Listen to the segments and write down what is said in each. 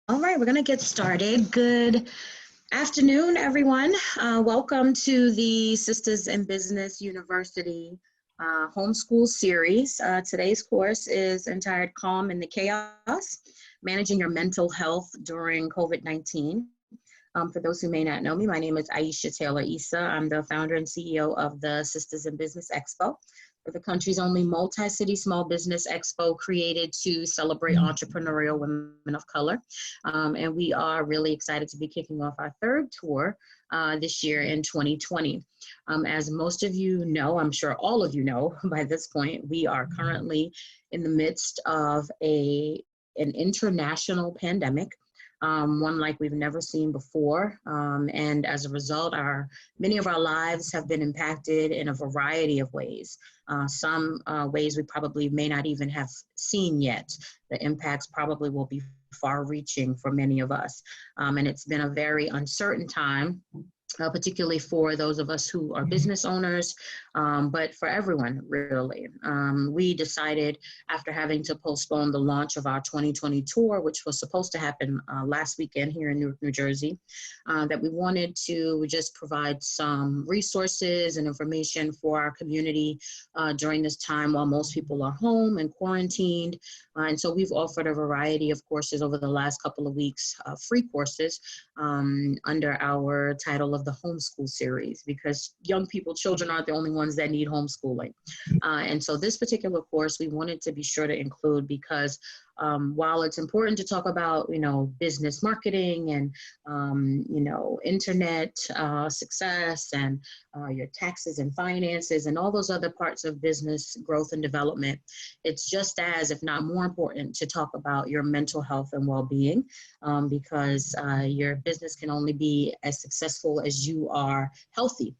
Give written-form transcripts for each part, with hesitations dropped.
All right, we're going to get started. Good afternoon, everyone. Welcome to the Sistahs in Business University homeschool series. Today's course is entitled Calm in the Chaos, Managing Your Mental Health During COVID-19. For those who may not know me, my name is Aisha Taylor Issa. I'm the founder and CEO of the Sistahs in Business Expo. We're the country's only multi-city small business expo created to celebrate entrepreneurial women of color. And we are really excited to be kicking off our third tour this year in 2020. As most of you know, I'm sure all of you know by this point, we are currently in the midst of an international pandemic. One like we've never seen before. And as a result, many of our lives have been impacted in a variety of ways. Some ways we probably may not even have seen yet. The impacts probably will be far-reaching for many of us. And it's been a very uncertain time, particularly for those of us who are business owners, but for everyone, really. We decided, after having to postpone the launch of our 2020 tour, which was supposed to happen last weekend here in Newark, New Jersey, that we wanted to just provide some resources and information for our community during this time while most people are home and quarantined. And so we've offered a variety of courses over the last couple of weeks, free courses under our title of the homeschool series, because young people, children aren't the only ones that need homeschooling. And so this particular course we wanted to be sure to include because while it's important to talk about, business marketing and, internet success and your taxes and finances and all those other parts of business growth and development, it's just as, if not more important, to talk about your mental health and well-being, because your business can only be as successful as you are healthy.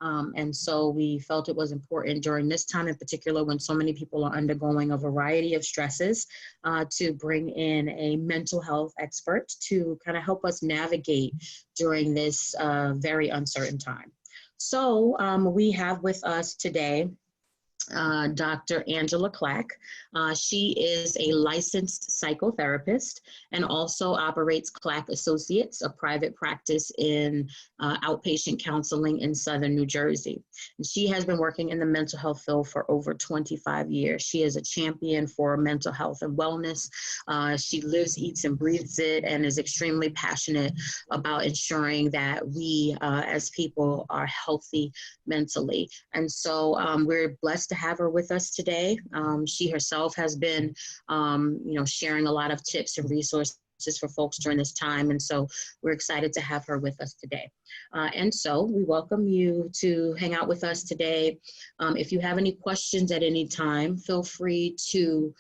And so we felt it was important during this time in particular, when so many people are undergoing a variety of stresses, to bring in a mental health expert to kind of help us navigate during this very uncertain time. So we have with us today Dr. Angela Clack. She is a licensed psychotherapist and also operates Clack Associates, a private practice in outpatient counseling in Southern New Jersey. And she has been working in the mental health field for over 25 years. She is a champion for mental health and wellness. She lives, eats, and breathes it, and is extremely passionate about ensuring that we as people are healthy mentally. And so we're blessed to have her with us today. She herself has been, sharing a lot of tips and resources for folks during this time. And so we're excited to have her with us today. And so we welcome you to hang out with us today. If you have any questions at any time, feel free to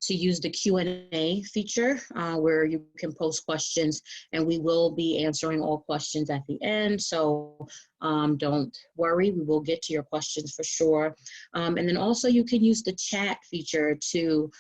use the Q&A feature where you can post questions, and we will be answering all questions at the end. So don't worry, we will get to your questions for sure. And then also you can use the chat feature to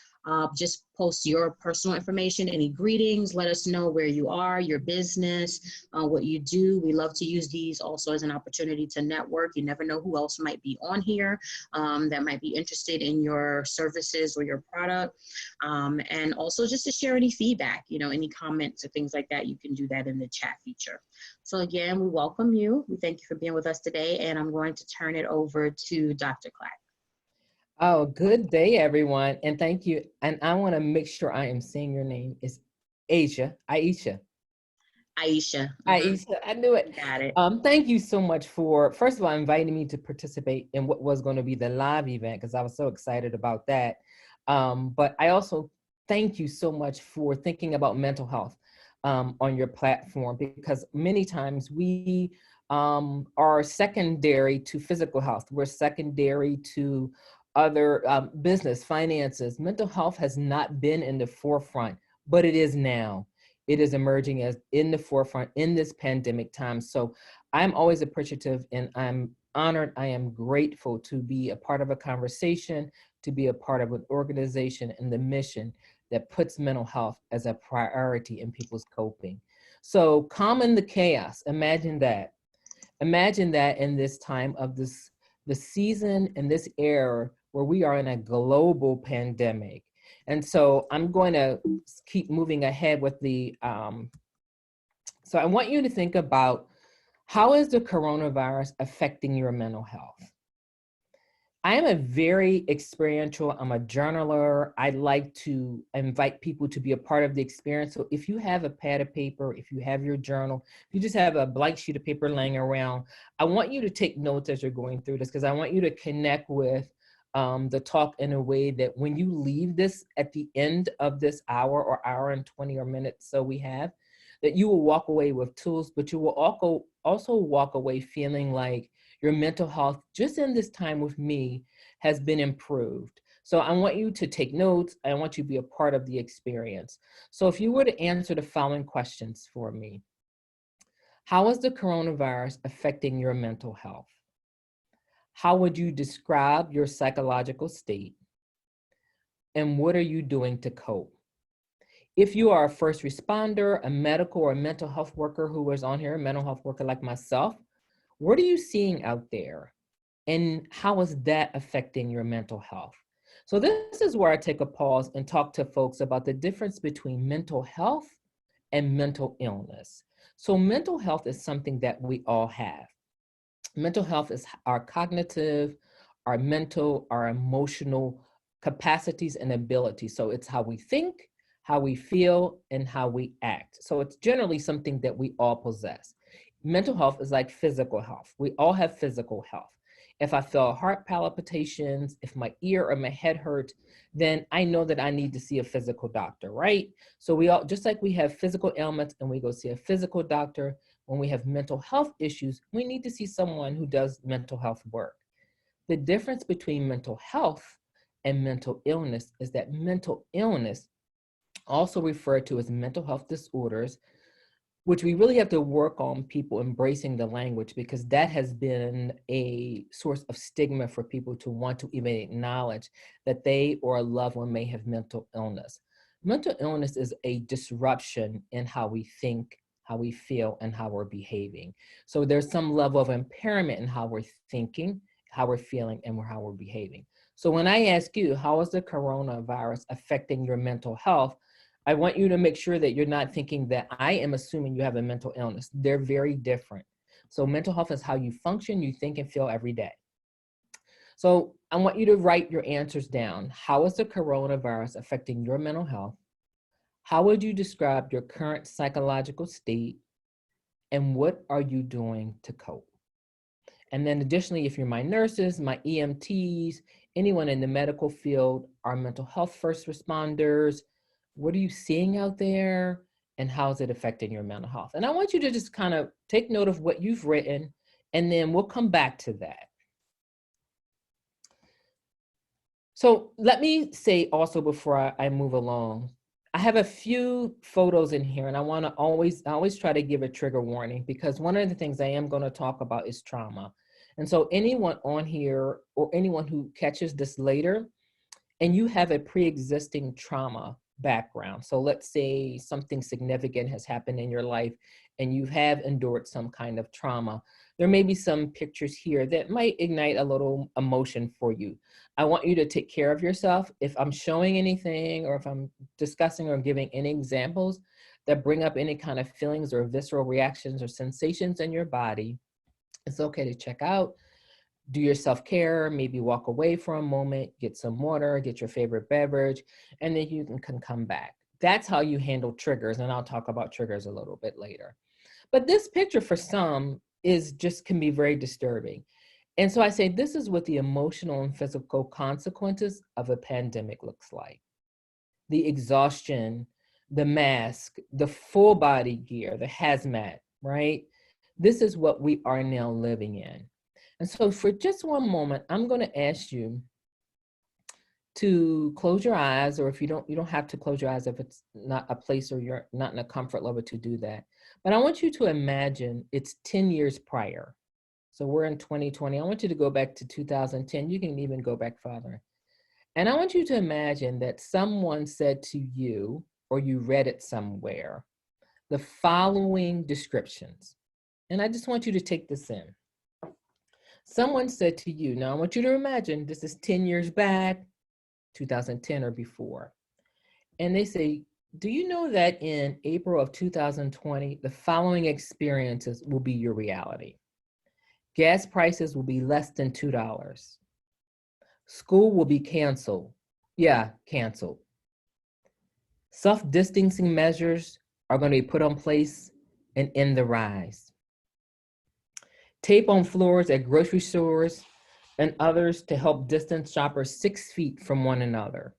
just post your personal information, any greetings, let us know where you are, your business, what you do. We love to use these also as an opportunity to network. You never know who else might be on here that might be interested in your services or your product. And also just to share any feedback, any comments or things like that, you can do that in the chat feature. So again, we welcome you. We thank you for being with us today, and I'm going to turn it over to Dr. Clack. Oh, good day, everyone. And thank you. And I want to make sure I am saying your name is Aisha. Aisha. Aisha, I knew it. Got it. Thank you so much for, first of all, inviting me to participate in what was going to be the live event, because I was so excited about that. But I also thank you so much for thinking about mental health on your platform, because many times we are secondary to physical health. We're secondary to other business, finances. Mental health has not been in the forefront, but it is now. It is emerging as in the forefront in this pandemic time. So I'm always appreciative, and I'm honored, I am grateful to be a part of a conversation, to be a part of an organization and the mission that puts mental health as a priority in people's coping. So calm in the chaos, imagine that. Imagine that in this time of the season and this era where we are in a global pandemic. And so I'm going to keep moving ahead with the, so I want you to think about, how is the coronavirus affecting your mental health? I am a very experiential, I'm a journaler. I like to invite people to be a part of the experience. So if you have a pad of paper, if you have your journal, if you just have a blank sheet of paper laying around, I want you to take notes as you're going through this, because I want you to connect with the talk in a way that when you leave this at the end of this hour or hour and 20 or minutes so we have, that you will walk away with tools, but you will also walk away feeling like your mental health just in this time with me has been improved. So I want you to take notes. I want you to be a part of the experience. So if you were to answer the following questions for me: how is the coronavirus affecting your mental health? How would you describe your psychological state? And what are you doing to cope? If you are a first responder, a medical or mental health worker who was on here, a mental health worker like myself, what are you seeing out there? And how is that affecting your mental health? So this is where I take a pause and talk to folks about the difference between mental health and mental illness. So mental health is something that we all have. Mental health is our cognitive, our mental, our emotional capacities and abilities. So it's how we think, how we feel, and how we act. So it's generally something that we all possess. Mental health is like physical health. We all have physical health. If I feel heart palpitations, if my ear or my head hurt, then I know that I need to see a physical doctor, right? So we all, just like we have physical ailments and we go see a physical doctor, when we have mental health issues, we need to see someone who does mental health work. The difference between mental health and mental illness is that mental illness, also referred to as mental health disorders, which we really have to work on people embracing the language, because that has been a source of stigma for people to want to even acknowledge that they or a loved one may have mental illness. Mental illness is a disruption in how we think, how we feel, and how we're behaving. So there's some level of impairment in how we're thinking, how we're feeling, and how we're behaving. So when I ask you, how is the coronavirus affecting your mental health? I want you to make sure that you're not thinking that I am assuming you have a mental illness. They're very different. So mental health is how you function, you think, and feel every day. So I want you to write your answers down. How is the coronavirus affecting your mental health? How would you describe your current psychological state? And what are you doing to cope? And then additionally, if you're my nurses, my EMTs, anyone in the medical field, our mental health first responders, what are you seeing out there, and how is it affecting your mental health? And I want you to just kind of take note of what you've written, and then we'll come back to that. So let me say also before I move along, I have a few photos in here, and I always try to give a trigger warning, because one of the things I am going to talk about is trauma. And so anyone on here or anyone who catches this later, and you have a pre-existing trauma background. So let's say something significant has happened in your life and you have endured some kind of trauma. There may be some pictures here that might ignite a little emotion for you. I want you to take care of yourself. If I'm showing anything, or if I'm discussing or giving any examples that bring up any kind of feelings or visceral reactions or sensations in your body, it's okay to check out. Do your self-care, maybe walk away for a moment, get some water, get your favorite beverage, and then you can come back. That's how you handle triggers, and I'll talk about triggers a little bit later. But this picture for some can be very disturbing. And so I say this is what the emotional and physical consequences of a pandemic looks like. The exhaustion, the mask, the full body gear, the hazmat, right? This is what we are now living in. And so for just one moment, I'm going to ask you to close your eyes, or if you don't have to close your eyes if it's not a place or you're not in a comfort level to do that. But I want you to imagine it's 10 years prior. So we're in 2020. I want you to go back to 2010. You can even go back farther. And I want you to imagine that someone said to you, or you read it somewhere, the following descriptions. And I just want you to take this in. Someone said to you, now I want you to imagine this is 10 years back, 2010 or before. And they say, do you know that in April of 2020, the following experiences will be your reality? Gas prices will be less than $2. School will be canceled. Yeah, canceled. Self-distancing measures are going to be put in place and end the rise. Tape on floors at grocery stores and others to help distance shoppers 6 feet from one another.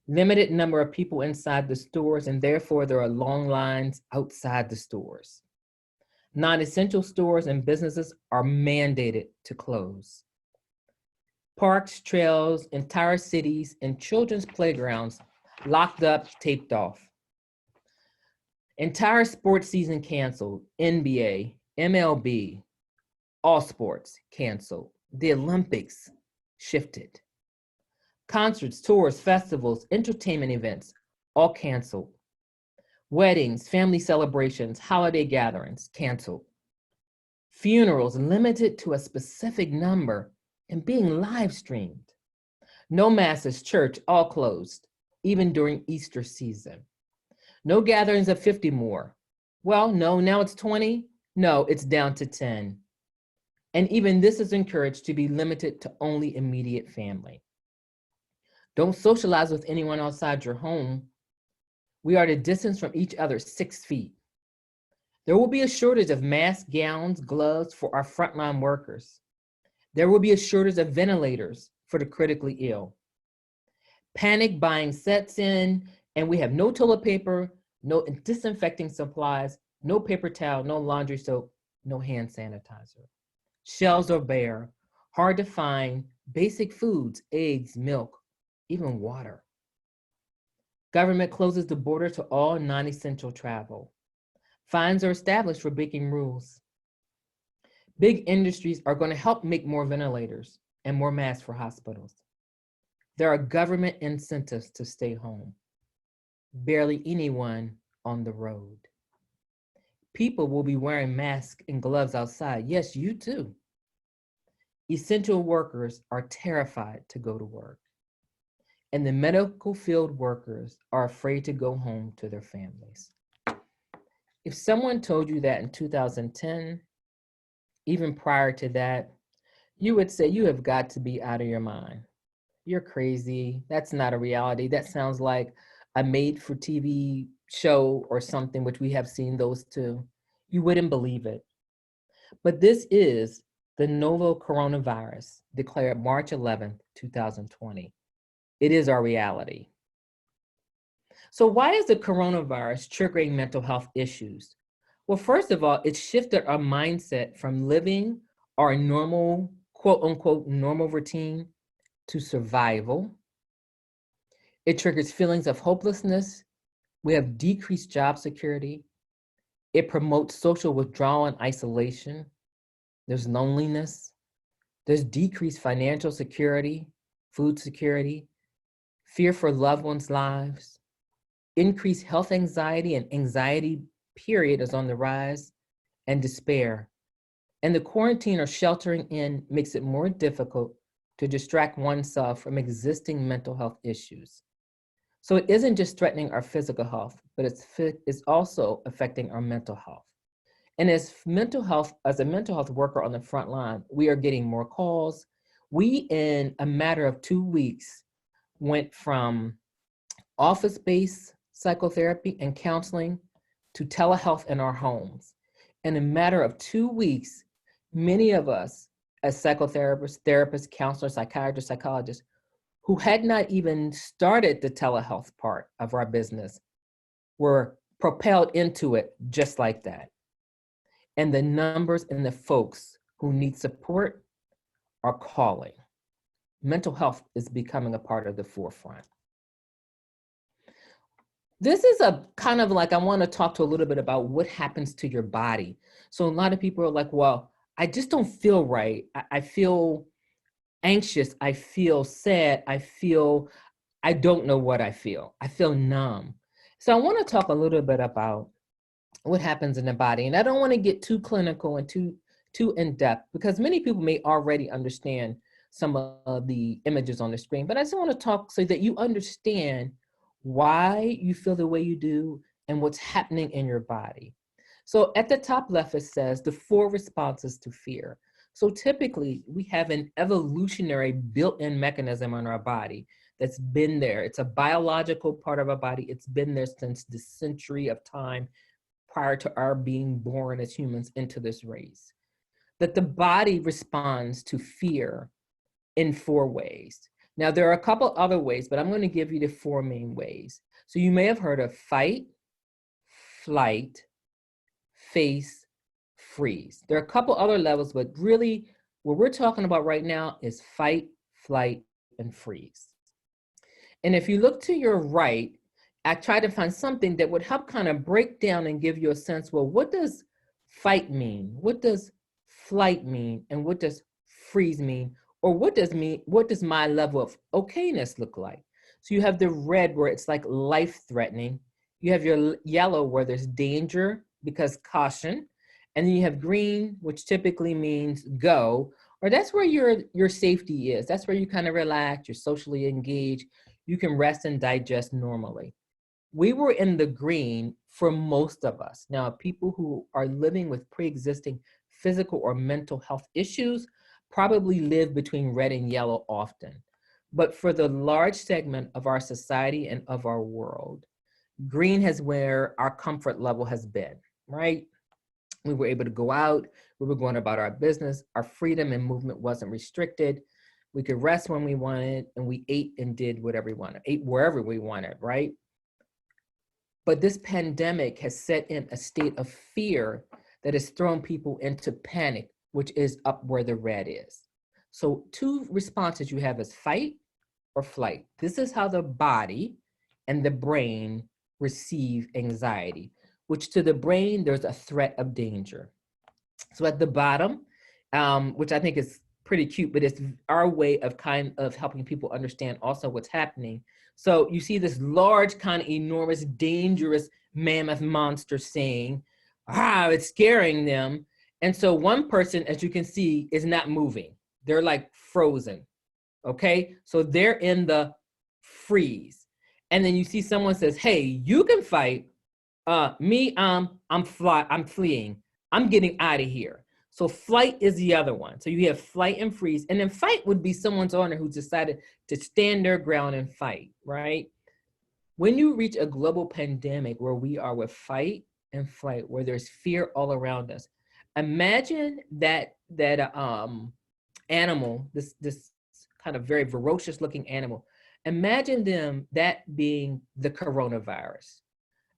Limited number of people inside the stores, and therefore there are long lines outside the stores. Non-essential stores and businesses are mandated to close. Parks, trails, entire cities, and children's playgrounds locked up, taped off. Entire sports season canceled. NBA, MLB, all sports canceled. The Olympics shifted. Concerts, tours, festivals, entertainment events, all canceled. Weddings, family celebrations, holiday gatherings, canceled. Funerals limited to a specific number and being live streamed. No masses, church, all closed, even during Easter season. No gatherings of 50 more. Well, no, now it's 20. No, it's down to 10. And even this is encouraged to be limited to only immediate family. Don't socialize with anyone outside your home. We are to distance from each other 6 feet. There will be a shortage of masks, gowns, gloves for our frontline workers. There will be a shortage of ventilators for the critically ill. Panic buying sets in, and we have no toilet paper, no disinfecting supplies, no paper towel, no laundry soap, no hand sanitizer. Shelves are bare, hard to find, basic foods, eggs, milk, even water. Government closes the border to all non-essential travel. Fines are established for breaking rules. Big industries are going to help make more ventilators and more masks for hospitals. There are government incentives to stay home. Barely anyone on the road. People will be wearing masks and gloves outside. Yes, you too. Essential workers are terrified to go to work. And the medical field workers are afraid to go home to their families. If someone told you that in 2010, even prior to that, you would say you have got to be out of your mind. You're crazy. That's not a reality. That sounds like a made-for-TV show or something, which we have seen those too. You wouldn't believe it. But this is the novel coronavirus declared March 11th, 2020. It is our reality. So why is the coronavirus triggering mental health issues? Well, first of all, it shifted our mindset from living our normal, quote unquote, normal routine to survival. It triggers feelings of hopelessness. We have decreased job security. It promotes social withdrawal and isolation. There's loneliness. There's decreased financial security, food security, fear for loved ones' lives. Increased health anxiety and anxiety period is on the rise, and despair. And the quarantine or sheltering in makes it more difficult to distract oneself from existing mental health issues. So it isn't just threatening our physical health, but it's also affecting our mental health. And as a mental health worker on the front line, we are getting more calls. We, in a matter of 2 weeks, went from office-based psychotherapy and counseling to telehealth in our homes. In a matter of 2 weeks, many of us as psychotherapists, therapists, counselors, psychiatrists, psychologists, who had not even started the telehealth part of our business were propelled into it just like that. And the numbers and the folks who need support are calling. Mental health is becoming a part of the forefront. This is a kind of like, I want to talk to a little bit about what happens to your body. So a lot of people are like, well, I just don't feel right. I feel anxious. I feel sad. I don't know what I feel. I feel numb. So I want to talk a little bit about what happens in the body. And I don't want to get too clinical and too in-depth, because many people may already understand some of the images on the screen, but I just want to talk so that you understand why you feel the way you do, and what's happening in your body. So at the top left, it says the 4 responses to fear. So typically we have an evolutionary built-in mechanism in our body that's been there. It's a biological part of our body. It's been there since the century of time prior to our being born as humans into this race. That the body responds to fear in 4 ways. Now, there are a couple other ways, but I'm going to give you the 4 main ways. So you may have heard of fight, flight, face, freeze. There are a couple other levels, but really what we're talking about right now is fight, flight, and freeze. And if you look to your right, I try to find something that would help kind of break down and give you a sense, well, what does fight mean? What does flight mean? And what does freeze mean? Or what does my level of okayness look like? So you have the red where it's like life-threatening. You have your yellow where there's danger because caution. And then you have green, which typically means go, or that's where your safety is. That's where you kind of relax, you're socially engaged, you can rest and digest normally. We were in the green for most of us. Now, people who are living with pre-existing physical or mental health issues probably live between red and yellow often. But for the large segment of our society and of our world, green is where our comfort level has been, right? We were able to go out, we were going about our business, our freedom and movement wasn't restricted. We could rest when we wanted, and we ate and did whatever we wanted, ate wherever we wanted, right? But this pandemic has set in a state of fear that has thrown people into panic, which is up where the red is. So 2 responses you have is fight or flight. This is how the body and the brain receive anxiety, which to the brain, there's a threat of danger. So at the bottom, which I think is pretty cute, but it's our way of kind of helping people understand also what's happening. So you see this large, kind of enormous, dangerous mammoth monster saying, it's scaring them. And so one person, as you can see, is not moving. They're like frozen, okay? So they're in the freeze. And then you see someone says, hey, you can fight. I'm fleeing. I'm getting out of here. So flight is the other one. So you have flight and freeze. And then fight would be someone's owner who's decided to stand their ground and fight, right? When you reach a global pandemic where we are with fight and flight, where there's fear all around us, imagine that animal, this kind of very ferocious looking animal, imagine that being the coronavirus.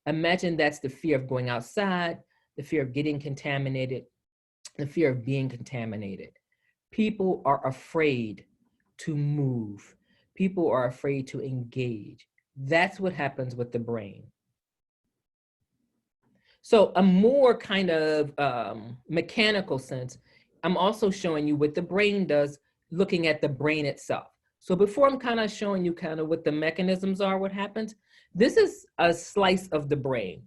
Imagine that's the fear of going outside, the fear of getting contaminated, the fear of being contaminated. People are afraid to move. People are afraid to engage. That's what happens with the brain. So a more kind of mechanical sense, I'm also showing you what the brain does, looking at the brain itself. So before I'm kind of showing you kind of what the mechanisms are, what happens, this is a slice of the brain,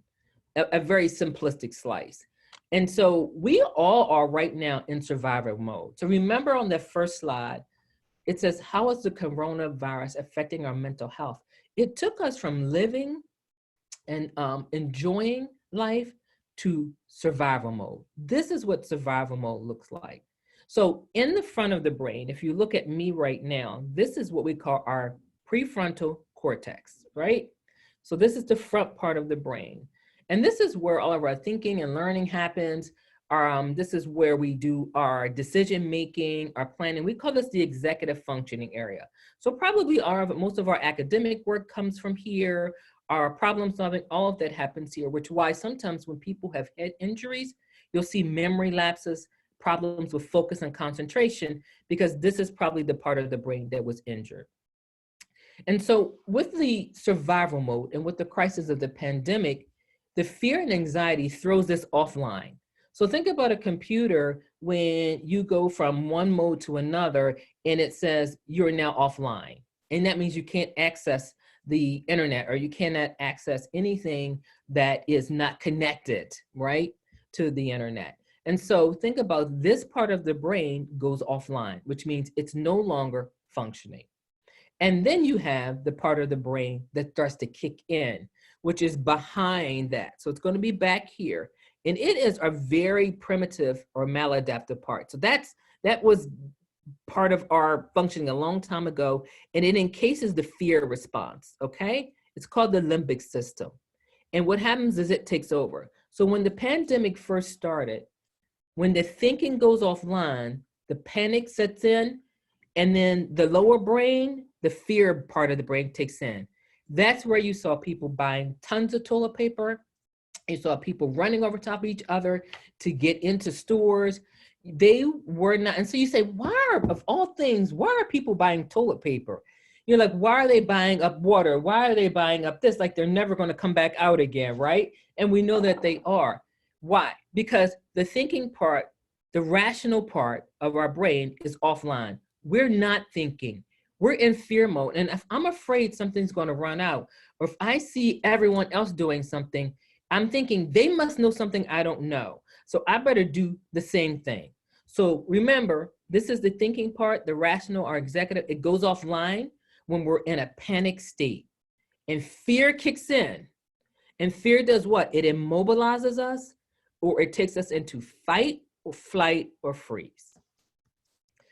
a very simplistic slice. And so we all are right now in survival mode. So remember on the first slide, it says, how is the coronavirus affecting our mental health? It took us from living and enjoying life to survival mode. This is what survival mode looks like. So in the front of the brain, if you look at me right now, this is what we call our prefrontal cortex, right? So this is the front part of the brain. And this is where all of our thinking and learning happens. This is where we do our decision-making, our planning. We call this the executive functioning area. So probably most of our academic work comes from here, our problem solving, all of that happens here, which is why sometimes when people have head injuries, you'll see memory lapses, problems with focus and concentration, because this is probably the part of the brain that was injured. And so with the survival mode and with the crisis of the pandemic, the fear and anxiety throws this offline. So think about a computer when you go from one mode to another and it says you're now offline. And that means you can't access the internet, or you cannot access anything that is not connected, right, to the internet. And so think about this part of the brain goes offline, which means it's no longer functioning. And then you have the part of the brain that starts to kick in, which is behind that. So it's going to be back here. And it is a very primitive or maladaptive part. So that was part of our functioning a long time ago, and it encases the fear response, okay? It's called the limbic system. And what happens is it takes over. So when the pandemic first started, when the thinking goes offline, the panic sets in, and then the lower brain, the fear part of the brain takes in. That's where you saw people buying tons of toilet paper. You saw people running over top of each other to get into stores. They were not, and so you say, of all things, why are people buying toilet paper? You're like, why are they buying up water? Why are they buying up this? Like they're never going to come back out again, right? And we know that they are. Why? Because the thinking part, the rational part of our brain is offline. We're not thinking. We're in fear mode. And if I'm afraid something's going to run out, or if I see everyone else doing something, I'm thinking they must know something I don't know. So I better do the same thing. So remember, this is the thinking part, the rational or executive. It goes offline when we're in a panic state. And fear kicks in. And fear does what? It immobilizes us, or it takes us into fight or flight or freeze.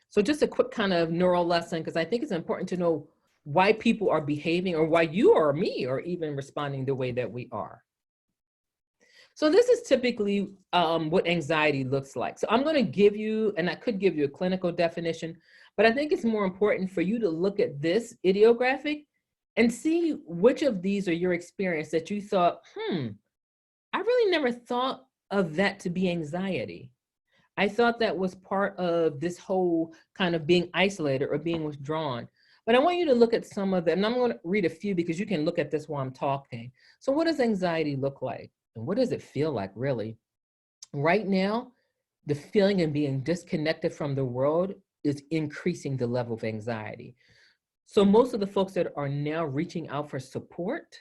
So just a quick kind of neural lesson, because I think it's important to know why people are behaving, or why you or me are even responding the way that we are. So this is typically what anxiety looks like. So I'm going to give you, and I could give you a clinical definition, but I think it's more important for you to look at this idiographic and see which of these are your experience that you thought, I really never thought of that to be anxiety. I thought that was part of this whole kind of being isolated or being withdrawn. But I want you to look at some of them, and I'm going to read a few because you can look at this while I'm talking. So what does anxiety look like? And what does it feel like, really? Right now, the feeling of being disconnected from the world is increasing the level of anxiety. So most of the folks that are now reaching out for support,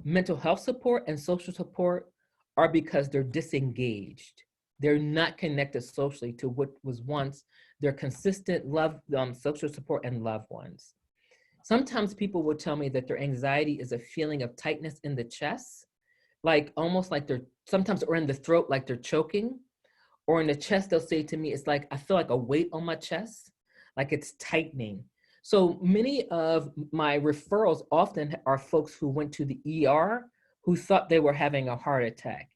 mental health support and social support, are because they're disengaged. They're not connected socially to what was once their consistent love, social support and loved ones. Sometimes people will tell me that their anxiety is a feeling of tightness in the chest, like almost like they're sometimes, or in the throat, like they're choking, or in the chest, they'll say to me, it's like, I feel like a weight on my chest, like it's tightening. So many of my referrals often are folks who went to the ER who thought they were having a heart attack.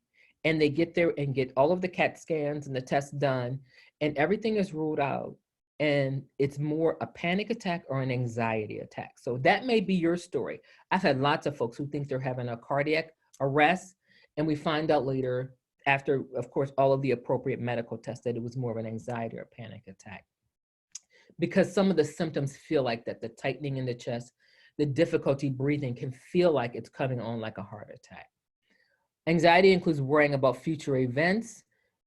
And they get there and get all of the CAT scans and the tests done, and everything is ruled out. And it's more a panic attack or an anxiety attack. So that may be your story. I've had lots of folks who think they're having a cardiac arrest, and we find out later, after, of course, all of the appropriate medical tests, that it was more of an anxiety or panic attack. Because some of the symptoms feel like that, the tightening in the chest, the difficulty breathing can feel like it's coming on like a heart attack. Anxiety includes worrying about future events.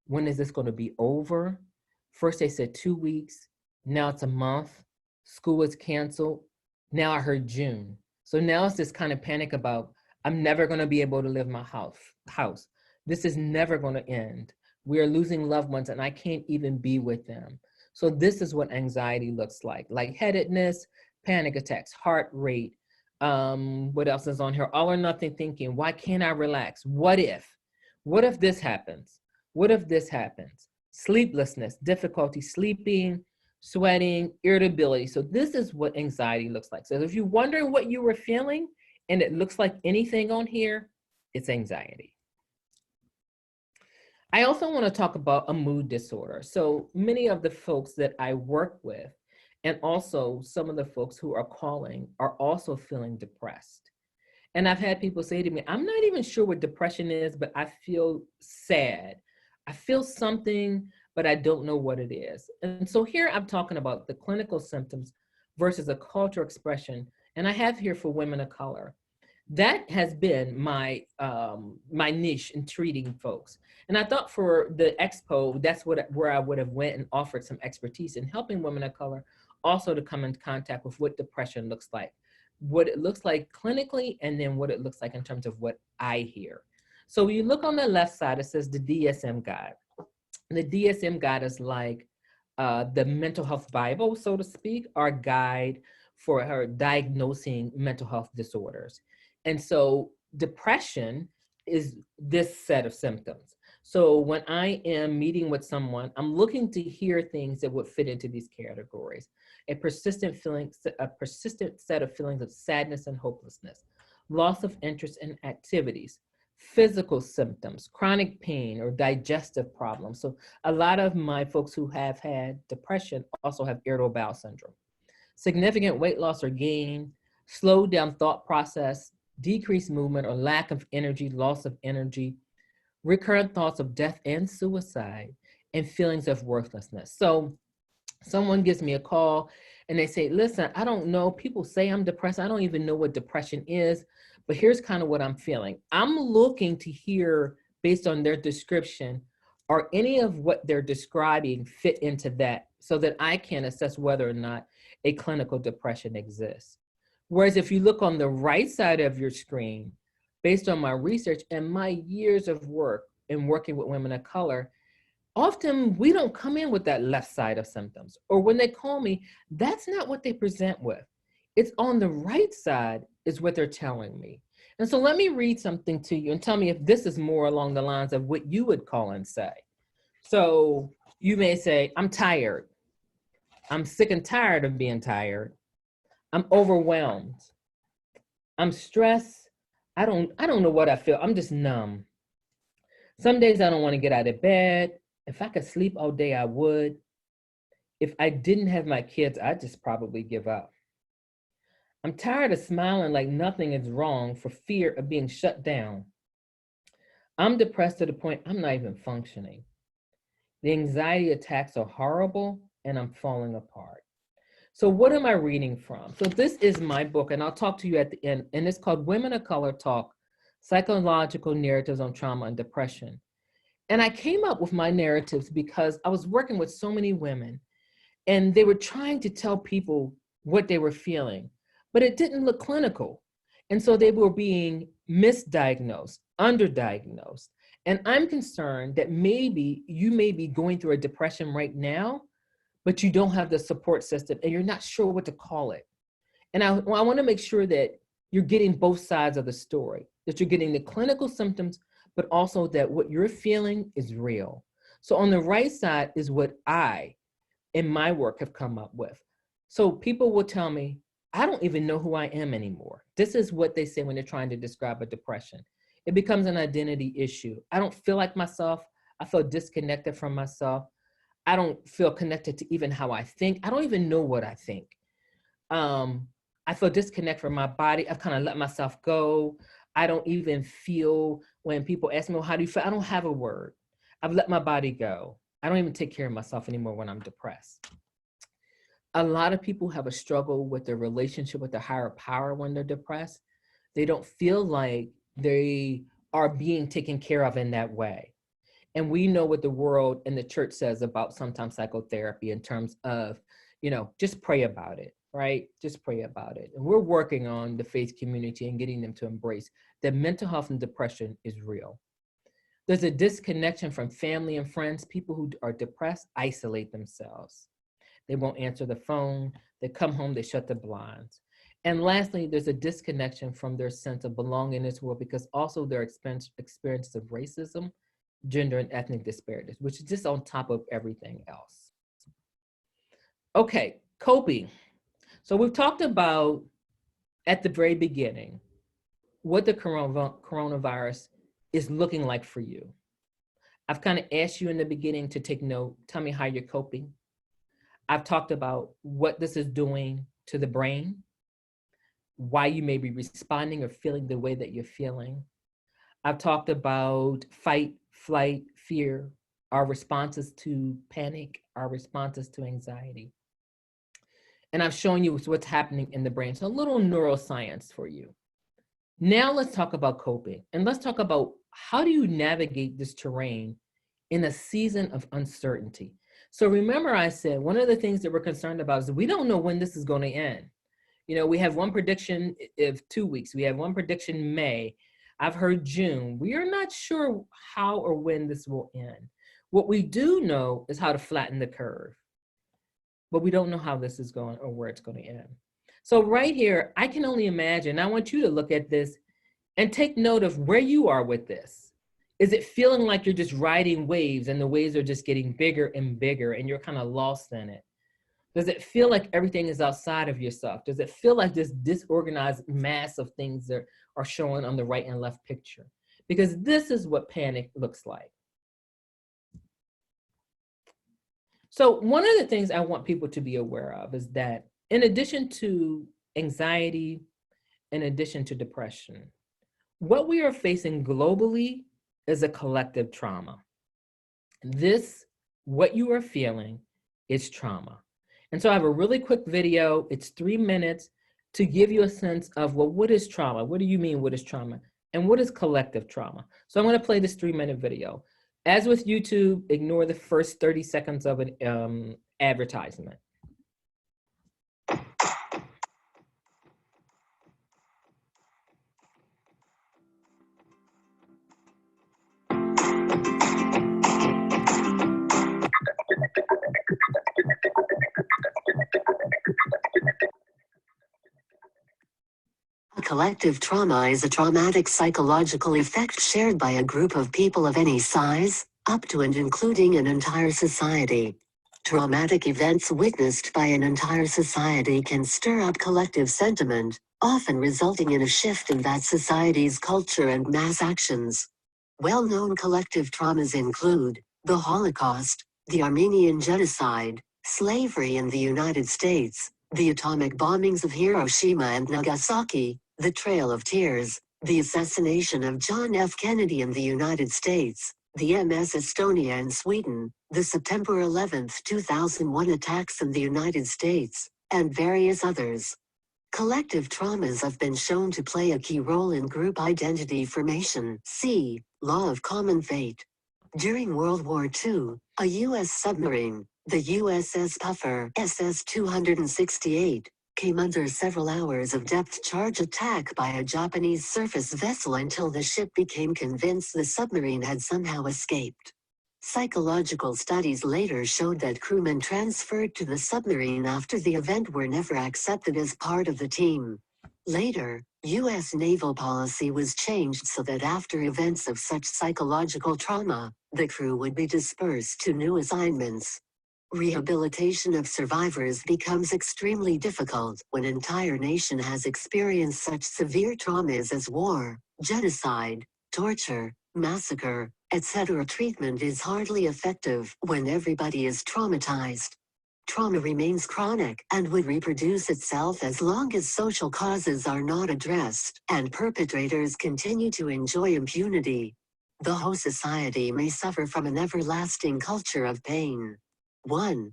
When is this going to be over? First they said 2 weeks, now it's a month. School is canceled. Now I heard June. So now it's this kind of panic about, I'm never going to be able to live my house. This is never going to end. We are losing loved ones and I can't even be with them. So this is what anxiety looks like. Lightheadedness, panic attacks, heart rate. What else is on here? All or nothing thinking. Why can't I relax? What if? What if this happens? What if this happens? Sleeplessness, difficulty sleeping, sweating, irritability. So this is what anxiety looks like. So if you're wondering what you were feeling and it looks like anything on here, it's anxiety. I also want to talk about a mood disorder. So many of the folks that I work with, and also some of the folks who are calling, are also feeling depressed. And I've had people say to me, I'm not even sure what depression is, but I feel sad. I feel something, but I don't know what it is. And so here I'm talking about the clinical symptoms versus a cultural expression. And I have here for women of color. That has been my my niche in treating folks. And I thought for the expo, that's where I would have went and offered some expertise in helping women of color also to come in contact with what depression looks like, what it looks like clinically, and then what it looks like in terms of what I hear. So when you look on the left side, it says the DSM guide. And the DSM guide is like the mental health Bible, so to speak, our guide for her diagnosing mental health disorders. And so depression is this set of symptoms. So when I am meeting with someone, I'm looking to hear things that would fit into these categories. A persistent set of feelings of sadness and hopelessness, loss of interest in activities, physical symptoms, chronic pain or digestive problems. So a lot of my folks who have had depression also have irritable bowel syndrome. Significant weight loss or gain, slowed down thought process, decreased movement or lack of energy, loss of energy, recurrent thoughts of death and suicide, and feelings of worthlessness. So someone gives me a call and they say, listen, I don't know, people say I'm depressed. I don't even know what depression is, but here's kind of what I'm feeling. I'm looking to hear, based on their description, are any of what they're describing fit into that so that I can assess whether or not a clinical depression exists. Whereas if you look on the right side of your screen, based on my research and my years of work in working with women of color, often we don't come in with that left side of symptoms. Or when they call me, that's not what they present with. It's on the right side is what they're telling me. And so let me read something to you and tell me if this is more along the lines of what you would call and say. So you may say, I'm tired. I'm sick and tired of being tired. I'm overwhelmed. I'm stressed. I don't know what I feel. I'm just numb. Some days I don't want to get out of bed. If I could sleep all day, I would. If I didn't have my kids, I'd just probably give up. I'm tired of smiling like nothing is wrong for fear of being shut down. I'm depressed to the point I'm not even functioning. The anxiety attacks are horrible and I'm falling apart. So what am I reading from? So this is my book, and I'll talk to you at the end, and it's called Women of Color Talk, Psychological Narratives on Trauma and Depression. And I came up with my narratives because I was working with so many women, and they were trying to tell people what they were feeling, but it didn't look clinical. And so they were being misdiagnosed, underdiagnosed. And I'm concerned that maybe you may be going through a depression right now, but you don't have the support system and you're not sure what to call it. And I want to make sure that you're getting both sides of the story, that you're getting the clinical symptoms, but also that what you're feeling is real. So on the right side is what I, in my work, have come up with. So people will tell me, I don't even know who I am anymore. This is what they say when they're trying to describe a depression. It becomes an identity issue. I don't feel like myself. I feel disconnected from myself. I don't feel connected to even how I think. I don't even know what I think. I feel disconnected from my body. I've kind of let myself go. I don't even feel when people ask me, well, how do you feel? I don't have a word. I've let my body go. I don't even take care of myself anymore when I'm depressed. A lot of people have a struggle with their relationship with their higher power when they're depressed. They don't feel like they are being taken care of in that way. And we know what the world and the church says about sometimes psychotherapy in terms of, just pray about it, right? Just pray about it. And we're working on the faith community and getting them to embrace that mental health and depression is real. There's a disconnection from family and friends. People who are depressed isolate themselves. They won't answer the phone. They come home, they shut the blinds. And lastly, there's a disconnection from their sense of belonging in this world because also their experiences of racism, gender and ethnic disparities, which is just on top of everything else. Okay, coping. So we've talked about at the very beginning what the coronavirus is looking like for you. I've kind of asked you in the beginning to take note, tell me how you're coping. I've talked about what this is doing to the brain, why you may be responding or feeling the way that you're feeling. I've talked about fight, flight, fear, our responses to panic, our responses to anxiety. And I've shown you what's happening in the brain. So a little neuroscience for you. Now let's talk about coping. And let's talk about how do you navigate this terrain in a season of uncertainty. So remember I said, one of the things that we're concerned about is we don't know when this is going to end. We have one prediction of 2 weeks. We have one prediction May. I've heard June. We are not sure how or when this will end. What we do know is how to flatten the curve, but we don't know how this is going or where it's going to end. So right here, I can only imagine, I want you to look at this and take note of where you are with this. Is it feeling like you're just riding waves and the waves are just getting bigger and bigger and you're kind of lost in it? Does it feel like everything is outside of yourself? Does it feel like this disorganized mass of things that are showing on the right and left picture? Because this is what panic looks like. So one of the things I want people to be aware of is that in addition to anxiety, in addition to depression, what we are facing globally is a collective trauma. This, what you are feeling, is trauma. And so I have a really quick video. It's 3 minutes to give you a sense of, well, what is trauma? What do you mean, what is trauma? And what is collective trauma? So I'm going to play this 3-minute video. As with YouTube, ignore the first 30 seconds of an advertisement. A collective trauma is a traumatic psychological effect shared by a group of people of any size, up to and including an entire society. Traumatic events witnessed by an entire society can stir up collective sentiment, often resulting in a shift in that society's culture and mass actions. Well-known collective traumas include the Holocaust, the Armenian Genocide, slavery in the United States, the atomic bombings of Hiroshima and Nagasaki, the Trail of Tears, the assassination of John F. Kennedy in the United States, the MS Estonia in Sweden, the September 11, 2001 attacks in the United States, and various others. Collective traumas have been shown to play a key role in group identity formation. See, Law of Common Fate. During World War II, a U.S. submarine, the USS Puffer SS-268, came under several hours of depth-charge attack by a Japanese surface vessel until the ship became convinced the submarine had somehow escaped. Psychological studies later showed that crewmen transferred to the submarine after the event were never accepted as part of the team. Later, U.S. naval policy was changed so that after events of such psychological trauma, the crew would be dispersed to new assignments. Rehabilitation of survivors becomes extremely difficult when an entire nation has experienced such severe traumas as war, genocide, torture, massacre, etc. Treatment is hardly effective when everybody is traumatized. Trauma remains chronic and would reproduce itself as long as social causes are not addressed and perpetrators continue to enjoy impunity. The whole society may suffer from an everlasting culture of pain. 1.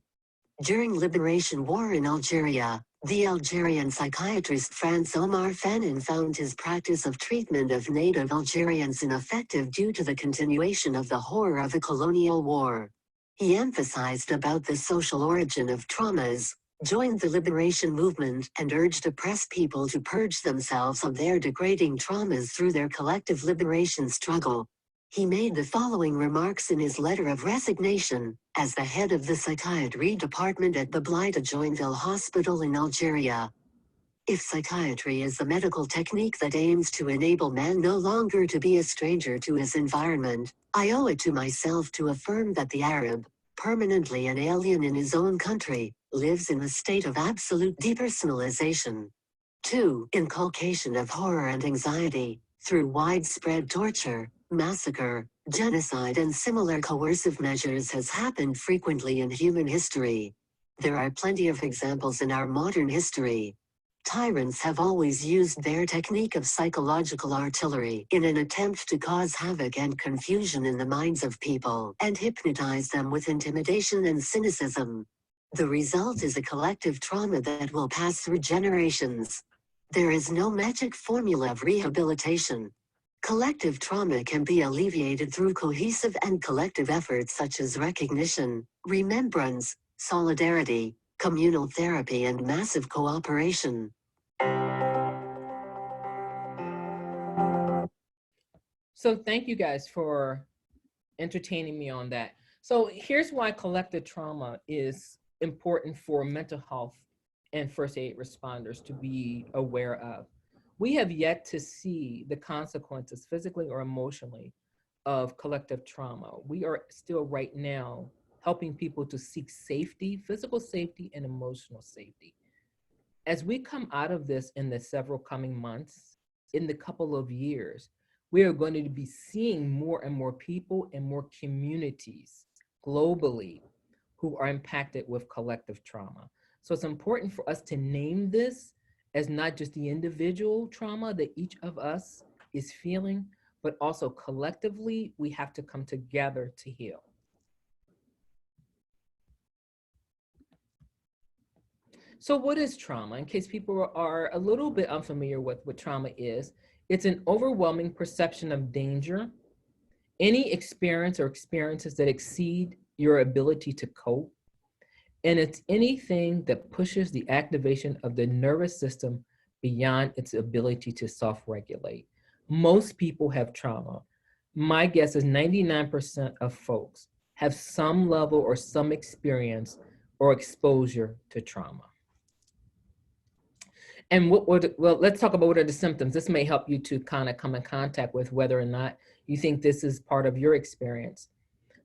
During Liberation War in Algeria, the Algerian psychiatrist Frans Omar Fanon found his practice of treatment of native Algerians ineffective due to the continuation of the horror of a colonial war. He emphasized about the social origin of traumas, joined the liberation movement, and urged oppressed people to purge themselves of their degrading traumas through their collective liberation struggle. He made the following remarks in his letter of resignation, as the head of the psychiatry department at the Blida Joinville Hospital in Algeria. If psychiatry is a medical technique that aims to enable man no longer to be a stranger to his environment, I owe it to myself to affirm that the Arab, permanently an alien in his own country, lives in a state of absolute depersonalization. 2. Inculcation of horror and anxiety, through widespread torture, massacre, genocide and similar coercive measures has happened frequently in human history. There are plenty of examples in our modern history. Tyrants have always used their technique of psychological artillery in an attempt to cause havoc and confusion in the minds of people and hypnotize them with intimidation and cynicism. The result is a collective trauma that will pass through generations. There is no magic formula of rehabilitation. Collective trauma can be alleviated through cohesive and collective efforts such as recognition, remembrance, solidarity, communal therapy and massive cooperation. So thank you guys for entertaining me on that. So here's why collective trauma is important for mental health and first aid responders to be aware of. We have yet to see the consequences, physically or emotionally, of collective trauma. We are still right now helping people to seek safety, physical safety and emotional safety. As we come out of this in the several coming months, in the couple of years, we are going to be seeing more and more people and more communities globally who are impacted with collective trauma. So it's important for us to name this as not just the individual trauma that each of us is feeling, but also collectively, we have to come together to heal. So what is trauma? In case people are a little bit unfamiliar with what trauma is, it's an overwhelming perception of danger, any experience or experiences that exceed your ability to cope, and it's anything that pushes the activation of the nervous system beyond its ability to self-regulate. Most people have trauma. My guess is 99% of folks have some level or some experience or exposure to trauma. And well, let's talk about what are the symptoms. This may help you to kind of come in contact with whether or not you think this is part of your experience.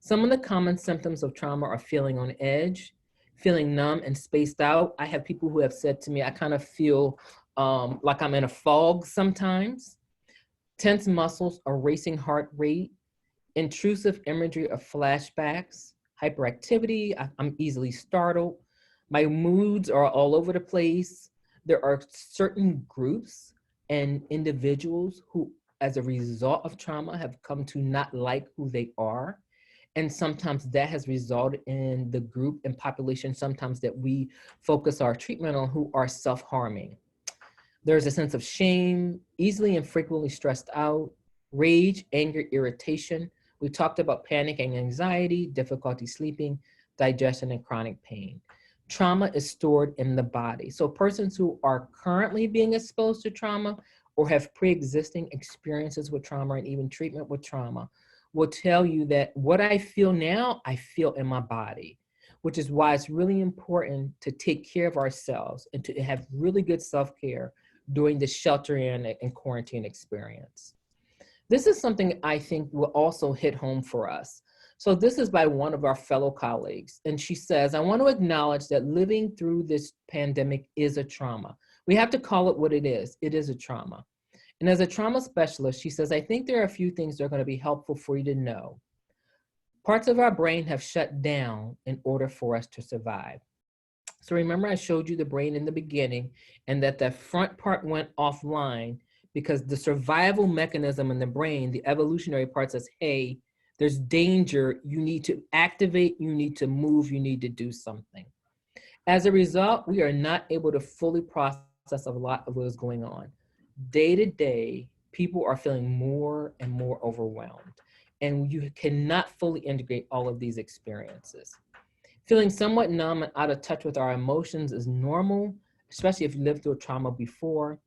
Some of the common symptoms of trauma are feeling on edge, feeling numb and spaced out. I have people who have said to me, I kind of feel like I'm in a fog sometimes. Tense muscles, a racing heart rate, intrusive imagery of flashbacks, hyperactivity, I'm easily startled. My moods are all over the place. There are certain groups and individuals who, as a result of trauma, have come to not like who they are. And sometimes that has resulted in the group and population sometimes that we focus our treatment on who are self-harming. There's a sense of shame, easily and frequently stressed out, rage, anger, irritation. We talked about panic and anxiety, difficulty sleeping, digestion, and chronic pain. Trauma is stored in the body. So persons who are currently being exposed to trauma or have pre-existing experiences with trauma and even treatment with trauma will tell you that what I feel now, I feel in my body, which is why it's really important to take care of ourselves and to have really good self-care during the shelter in and quarantine experience. This is something I think will also hit home for us. So this is by one of our fellow colleagues. And she says, I want to acknowledge that living through this pandemic is a trauma. We have to call it what it is. It is a trauma. And as a trauma specialist, she says, I think there are a few things that are going to be helpful for you to know. Parts of our brain have shut down in order for us to survive. So remember I showed you the brain in the beginning and that the front part went offline because the survival mechanism in the brain, the evolutionary part says, hey, there's danger, you need to activate, you need to move, you need to do something. As a result, we are not able to fully process a lot of what is going on. Day to day, people are feeling more and more overwhelmed, and you cannot fully integrate all of these experiences. Feeling somewhat numb and out of touch with our emotions is normal, especially if you lived through a trauma before.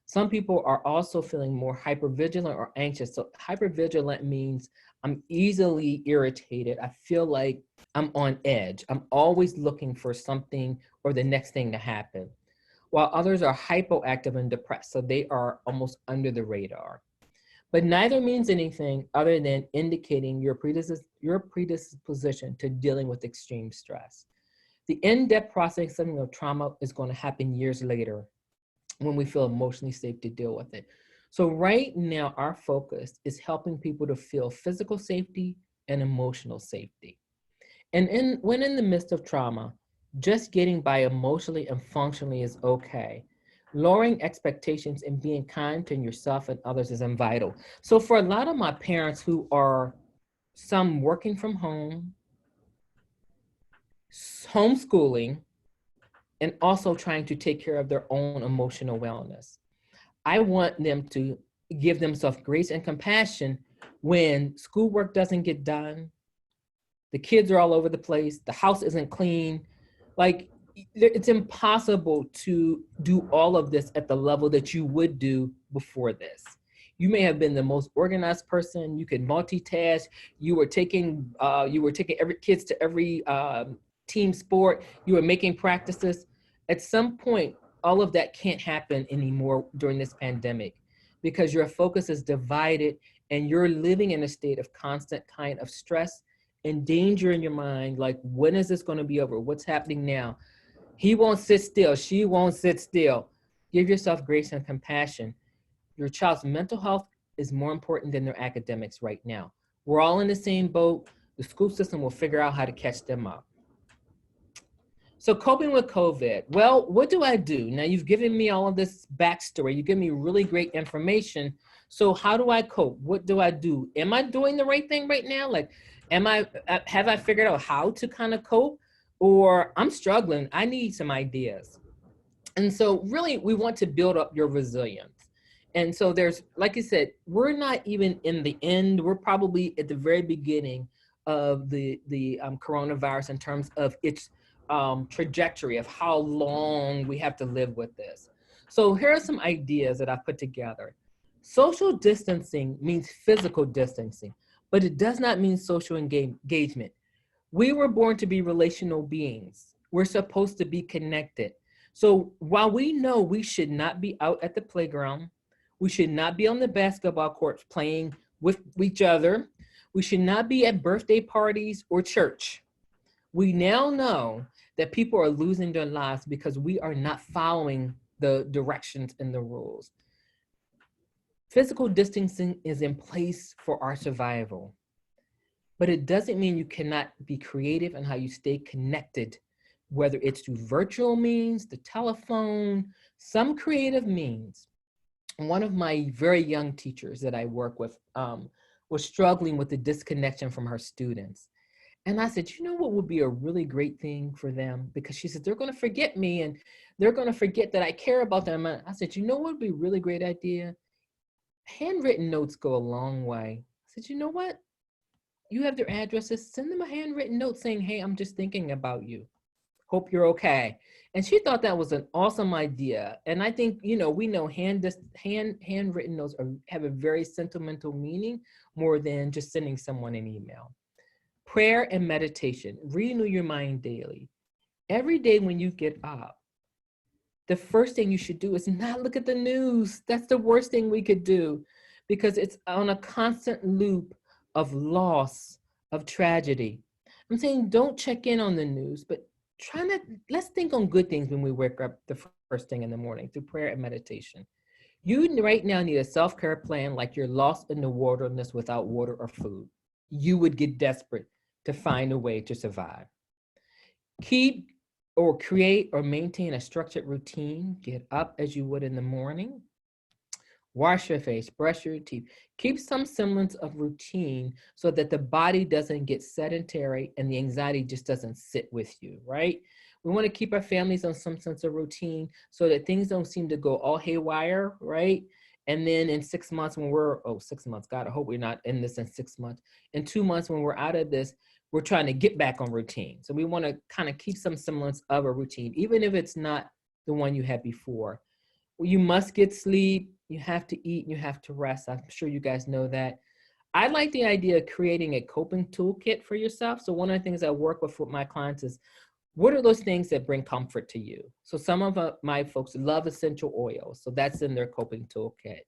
Some people are also feeling more hypervigilant or anxious. So hypervigilant means I'm easily irritated. I feel like I'm on edge. I'm always looking for something or the next thing to happen. While others are hypoactive and depressed, so they are almost under the radar. But neither means anything other than indicating your predisposition to dealing with extreme stress. The in-depth processing of trauma is going to happen years later when we feel emotionally safe to deal with it. So right now, our focus is helping people to feel physical safety and emotional safety. And when in the midst of trauma, just getting by emotionally and functionally is okay. Lowering expectations and being kind to yourself and others is vital. So for a lot of my parents who are some working from home, homeschooling, and also trying to take care of their own emotional wellness, I want them to give themselves grace and compassion when schoolwork doesn't get done, the kids are all over the place, the house isn't clean. Like, it's impossible to do all of this at the level that you would do before this. You may have been the most organized person. You could multitask. You were taking every kids to every team sport. You were making practices. At some point, all of that can't happen anymore during this pandemic because your focus is divided and you're living in a state of constant kind of stress and danger in your mind. Like, when is this going to be over? What's happening now? He won't sit still. She won't sit still. Give yourself grace and compassion. Your child's mental health is more important than their academics right now. We're all in the same boat. The school system will figure out how to catch them up. So coping with COVID. Well, what do I do? Now you've given me all of this backstory. You give me really great information. So how do I cope? What do I do? Am I doing the right thing right now? Like, have I figured out how to kind of cope? Or I'm struggling, I need some ideas. And so really we want to build up your resilience. And so there's, like I said, we're not even in the end, we're probably at the very beginning of the coronavirus in terms of its trajectory of how long we have to live with this. So here are some ideas that I've put together. Social distancing means physical distancing, but it does not mean social engagement. We were born to be relational beings. We're supposed to be connected. So while we know we should not be out at the playground, we should not be on the basketball courts playing with each other, we should not be at birthday parties or church. We now know that people are losing their lives because we are not following the directions and the rules. Physical distancing is in place for our survival, but it doesn't mean you cannot be creative in how you stay connected, whether it's through virtual means, the telephone, some creative means. One of my very young teachers that I work with was struggling with the disconnection from her students. And I said, you know what would be a really great thing for them? Because she said, they're going to forget me and they're going to forget that I care about them. And I said, you know what would be a really great idea? Handwritten notes go a long way. I said, you know what? You have their addresses, send them a handwritten note saying, hey, I'm just thinking about you. Hope you're okay. And she thought that was an awesome idea. And I think, you know, we know handwritten notes have a very sentimental meaning more than just sending someone an email. Prayer and meditation, renew your mind daily. Every day when you get up, the first thing you should do is not look at the news. That's the worst thing we could do because it's on a constant loop of loss, of tragedy. I'm saying don't check in on the news, but let's think on good things when we wake up the first thing in the morning through prayer and meditation. You right now need a self-care plan like you're lost in the wilderness without water or food. You would get desperate to find a way to survive. Keep or create or maintain a structured routine. Get up as you would in the morning. Wash your face, brush your teeth. Keep some semblance of routine so that the body doesn't get sedentary and the anxiety just doesn't sit with you, right? We want to keep our families on some sense of routine so that things don't seem to go all haywire, right? And then in 6 months when 6 months, God, I hope we're not in this in 6 months. In 2 months when we're out of this, we're trying to get back on routine. So we want to kind of keep some semblance of a routine, even if it's not the one you had before. You must get sleep, you have to eat, you have to rest. I'm sure you guys know that. I like the idea of creating a coping toolkit for yourself. So one of the things I work with my clients is, what are those things that bring comfort to you? So some of my folks love essential oils. So that's in their coping toolkit.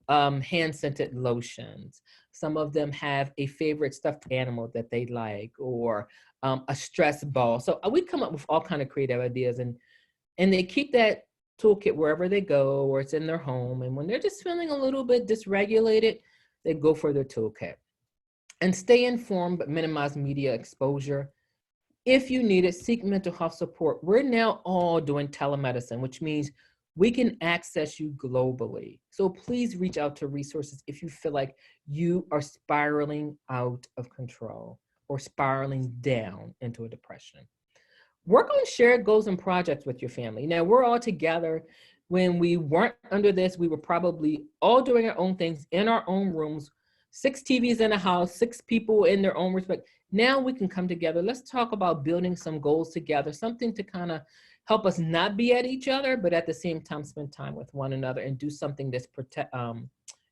Hand-scented lotions. Some of them have a favorite stuffed animal that they like, or a stress ball. So we come up with all kinds of creative ideas, and they keep that toolkit wherever they go, or it's in their home. And when they're just feeling a little bit dysregulated, they go for their toolkit. And stay informed, but minimize media exposure. If you need it, seek mental health support. We're now all doing telemedicine, which means we can access you globally. So please reach out to resources if you feel like you are spiraling out of control or spiraling down into a depression. Work on shared goals and projects with your family. Now, we're all together. When we weren't under this, we were probably all doing our own things in our own rooms, 6 TVs in a house, 6 people in their own respect. Now we can come together. Let's talk about building some goals together, something to kind of help us not be at each other, but at the same time spend time with one another and do something that's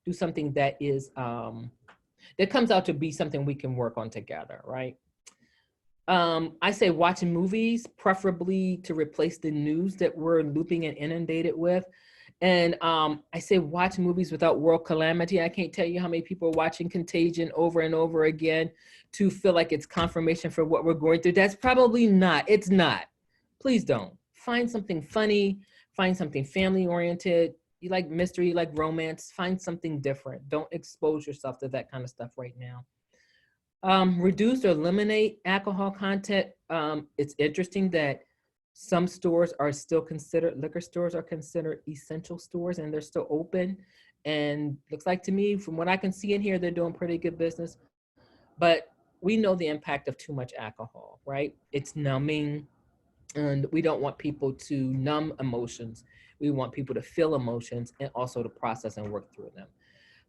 do something that is that comes out to be something we can work on together, right? I say watching movies, preferably to replace the news that we're looping and inundated with. And I say watch movies without world calamity. I can't tell you how many people are watching Contagion over and over again to feel like it's confirmation for what we're going through. That's probably not. It's not. Please don't. Find something funny. Find something family oriented. You like mystery, you like romance. Find something different. Don't expose yourself to that kind of stuff right now. Reduce or eliminate alcohol content. It's interesting that some stores are still considered, liquor stores are considered essential stores and they're still open. And looks like to me, from what I can see in here, they're doing pretty good business. But we know the impact of too much alcohol, right? It's numbing, and we don't want people to numb emotions. We want people to feel emotions and also to process and work through them.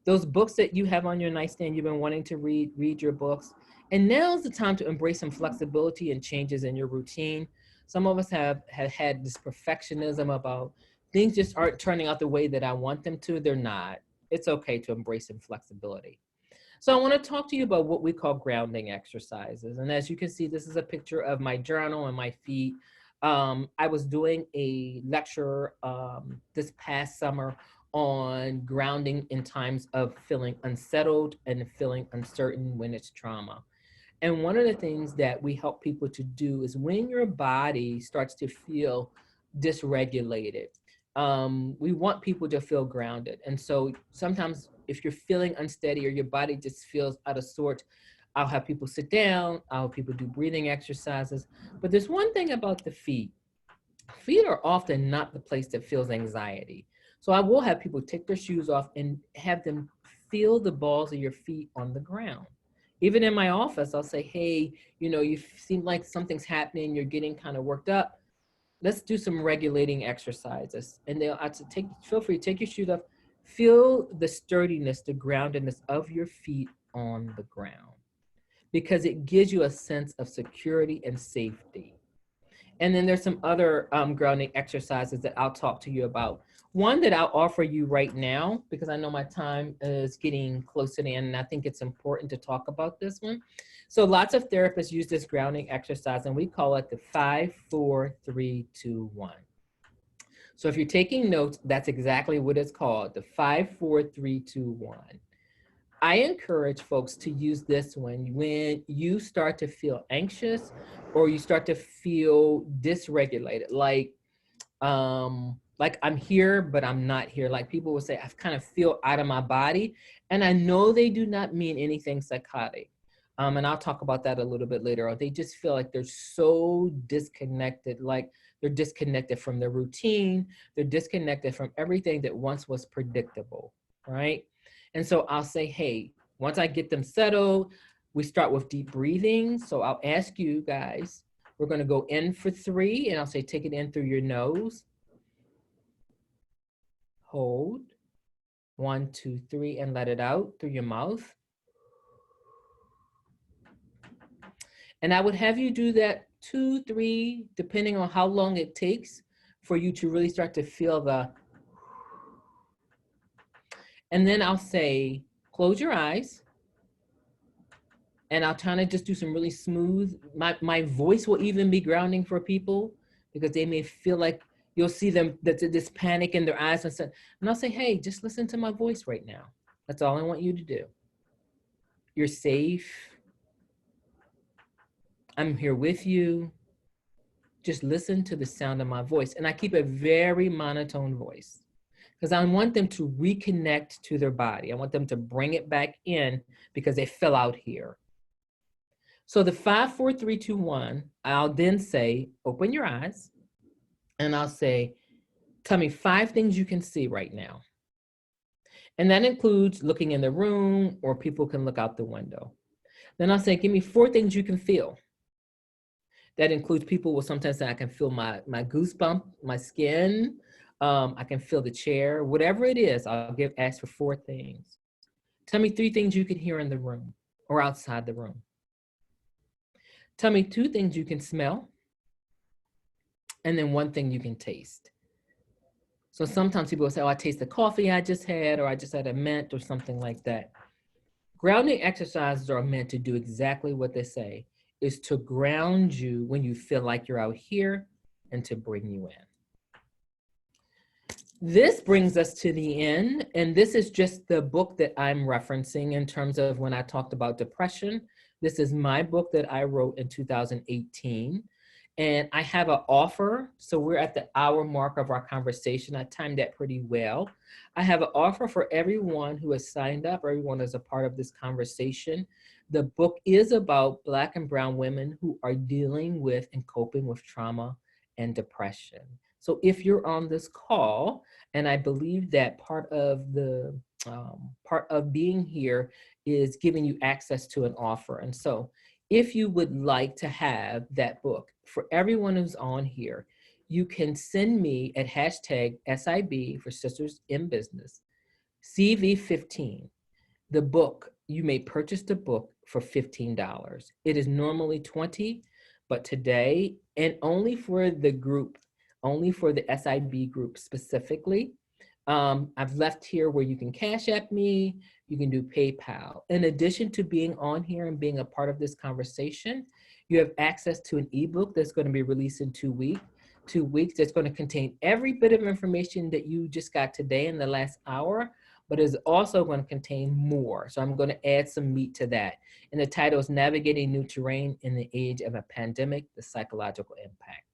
Those books that you have on your nightstand, you've been wanting to read your books. And now's the time to embrace some flexibility and changes in your routine. Some of us have had this perfectionism about things just aren't turning out the way that I want them to. They're not. It's okay to embrace some flexibility. So I want to talk to you about what we call grounding exercises. And as you can see, this is a picture of my journal and my feet. I was doing a lecture this past summer on grounding in times of feeling unsettled and feeling uncertain when it's trauma. And one of the things that we help people to do is when your body starts to feel dysregulated, we want people to feel grounded. And so sometimes if you're feeling unsteady or your body just feels out of sorts, I'll have people sit down, I'll have people do breathing exercises. But there's one thing about the feet. Feet are often not the place that feels anxiety. So I will have people take their shoes off and have them feel the balls of your feet on the ground. Even in my office, I'll say, hey, you seem like something's happening, you're getting kind of worked up. Let's do some regulating exercises. And they'll feel free to take your shoes off, feel the sturdiness, the groundedness of your feet on the ground, because it gives you a sense of security and safety. And then there's some other grounding exercises that I'll talk to you about. One that I'll offer you right now, because I know my time is getting close to the end, and I think it's important to talk about this one. So lots of therapists use this grounding exercise, and we call it the 5, 4, 3, 2, 1. So if you're taking notes, that's exactly what it's called, the 5, 4, 3, 2, 1. I encourage folks to use this one when you start to feel anxious or you start to feel dysregulated, like I'm here, but I'm not here. Like people will say, I kind of feel out of my body. And I know they do not mean anything psychotic. And I'll talk about that a little bit later on. They just feel like they're so disconnected, like they're disconnected from their routine. They're disconnected from everything that once was predictable, right? And so I'll say, hey, once I get them settled, we start with deep breathing. So I'll ask you guys, we're going to go in for 3, and I'll say, take it in through your nose. Hold. 1, 2, 3, and let it out through your mouth. And I would have you do that 2, 3, depending on how long it takes for you to really start to feel the. And then I'll say, close your eyes. And I'll try to just do some really smooth, my voice will even be grounding for people because they may feel like you'll see them, this panic in their eyes and I'll say, hey, just listen to my voice right now. That's all I want you to do. You're safe. I'm here with you. Just listen to the sound of my voice. And I keep a very monotone voice because I want them to reconnect to their body. I want them to bring it back in because they fell out here. So the 5, 4, 3, 2, 1, I'll then say, open your eyes. And I'll say, tell me 5 things you can see right now. And that includes looking in the room, or people can look out the window. Then I'll say, give me 4 things you can feel. That includes people will sometimes say, I can feel my goosebump, my skin. I can feel the chair, whatever it is, ask for 4 things. Tell me 3 things you can hear in the room or outside the room. Tell me 2 things you can smell, and then 1 thing you can taste. So sometimes people will say, oh, I taste the coffee I just had, or I just had a mint or something like that. Grounding exercises are meant to do exactly what they say. is to ground you when you feel like you're out here and to bring you in. This brings us to the end, and this is just the book that I'm referencing in terms of when I talked about depression. This is my book that I wrote in 2018, and I have an offer. So we're at the hour mark of our conversation. I timed that pretty well. I have an offer for everyone who has signed up, everyone who's a part of this conversation. The book is about Black and brown women who are dealing with and coping with trauma and depression. So if you're on this call, and I believe that part of being here is giving you access to an offer. And so if you would like to have that book, for everyone who's on here, you can send me at hashtag SIB for Sisters in Business, CV15, the book. You may purchase the book for $15. It is normally $20, but today, and only for the group, only for the SIB group specifically, I've left here where you can Cash App me, you can do PayPal. In addition to being on here and being a part of this conversation, you have access to an ebook that's going to be released in 2 weeks. 2 weeks that's going to contain every bit of information that you just got today in the last hour, but is also going to contain more. So I'm going to add some meat to that. And the title is Navigating New Terrain in the Age of a Pandemic, the Psychological Impact.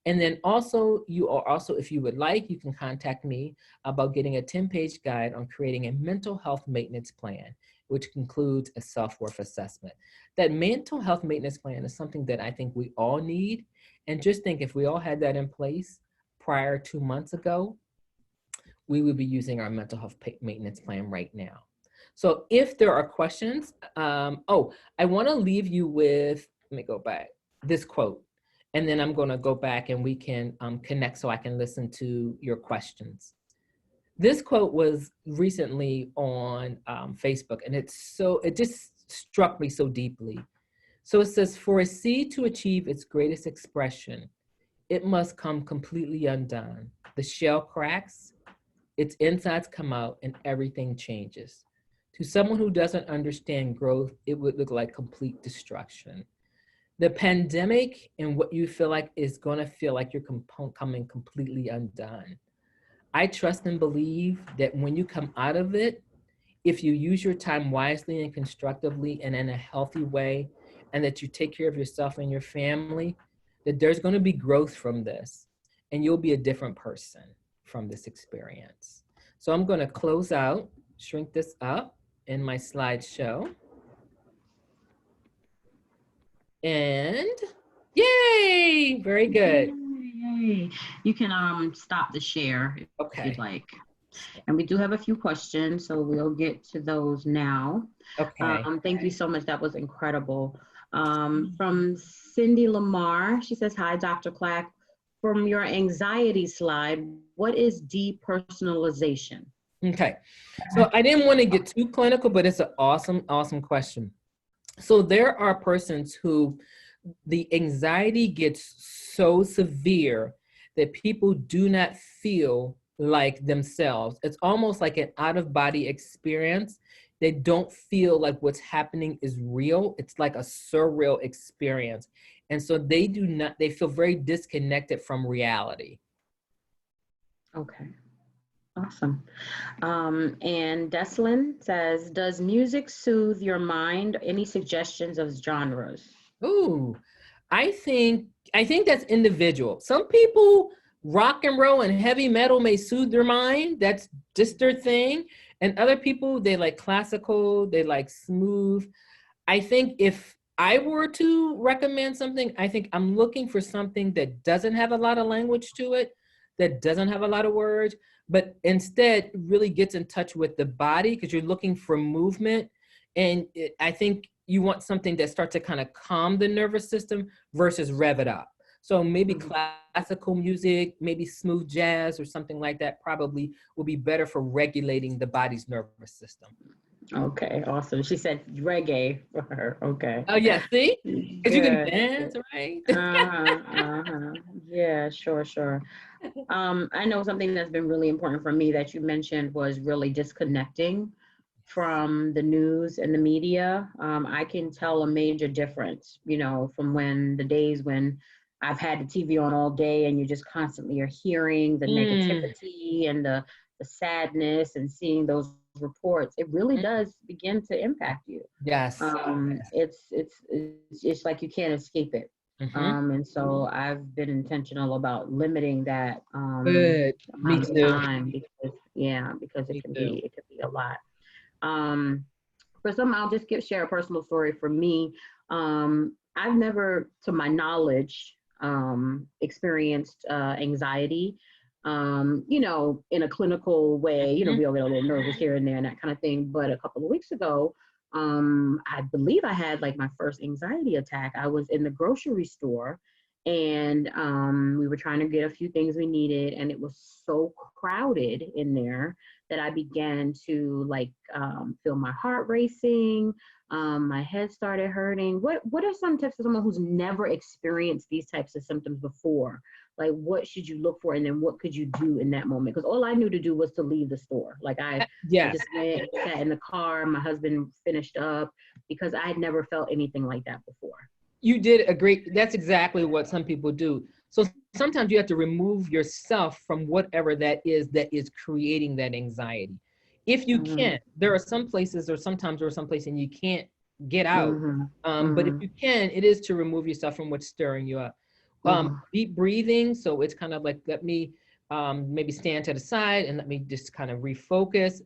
And then also, if you would like, you can contact me about getting a 10-page guide on creating a mental health maintenance plan, which includes a self-worth assessment. That mental health maintenance plan is something that I think we all need. And just think, if we all had that in place prior 2 months ago, we would be using our mental health maintenance plan right now. So if there are questions, I want to leave you with, let me go back, this quote. And then I'm going to go back and we can connect so I can listen to your questions. This quote was recently on Facebook, and it just struck me so deeply. So it says, for a seed to achieve its greatest expression, it must come completely undone. The shell cracks, its insides come out, and everything changes. To someone who doesn't understand growth, it would look like complete destruction. The pandemic and what you feel like is going to feel like you're coming completely undone. I trust and believe that when you come out of it, if you use your time wisely and constructively and in a healthy way, and that you take care of yourself and your family, that there's going to be growth from this, and you'll be a different person from this experience. So I'm going to close out, shrink this up in my slideshow. And yay, very good. Yay. You can stop the share if you'd like. And we do have a few questions, so we'll get to those now. Okay. Thank you so much. That was incredible. From Cindy Lamar, she says, hi, Dr. Clack. From your anxiety slide, what is depersonalization? Okay. So I didn't want to get too clinical, but it's an awesome, awesome question. So there are persons who the anxiety gets so severe that people do not feel like themselves. It's almost like an out-of-body experience. They don't feel like what's happening is real. It's like a surreal experience. And so they feel very disconnected from reality. Okay. Awesome. And Deslin says, does music soothe your mind? Any suggestions of genres? Ooh, I think that's individual. Some people, rock and roll and heavy metal may soothe their mind. That's just their thing. And other people, they like classical, they like smooth. I think if I were to recommend something, I think I'm looking for something that doesn't have a lot of language to it, that doesn't have a lot of words, but instead really gets in touch with the body, because you're looking for movement. And I think you want something that starts to kind of calm the nervous system versus rev it up. So maybe classical music, maybe smooth jazz or something like that probably will be better for regulating the body's nervous system. Okay, awesome. She said reggae for her. Okay. Oh yeah, see? Because you can dance, right? Yeah, sure. I know something that's been really important for me that you mentioned was really disconnecting from the news and the media, I can tell a major difference, from when the days when I've had the TV on all day and you just constantly are hearing the Mm, negativity and the sadness and seeing those reports. It really mm, does begin to impact you. yes. It's like you can't escape it. Hmm. And so I've been intentional about limiting that Good. Me amount of too. time because Me too. it can be a lot. Um, for some, I'll just share a personal story. For me, I've never, to my knowledge, experienced anxiety. In a clinical way. Mhm. We all get a little nervous here and there and that kind of thing. But a couple of weeks ago, I believe I had like my first anxiety attack. I was in the grocery store and we were trying to get a few things we needed, and it was so crowded in there that I began to like feel my heart racing. My head started hurting. What are some tips for someone who's never experienced these types of symptoms before? Like, what should you look for, and then what could you do in that moment? Because all I knew to do was to leave the store. Like I Yes. just went, sat in the car. My husband finished up because I had never felt anything like that before. You did a great, that's exactly what some people do. So sometimes you have to remove yourself from whatever that is creating that anxiety. If you Mm-hmm. can, there are some places or sometimes there are some places and you can't get out. Mm-hmm. But if Mm-hmm. you can, it is to remove yourself from what's stirring you up. Mm-hmm. Deep breathing. So it's kind of like, let me maybe stand to the side and let me just kind of refocus.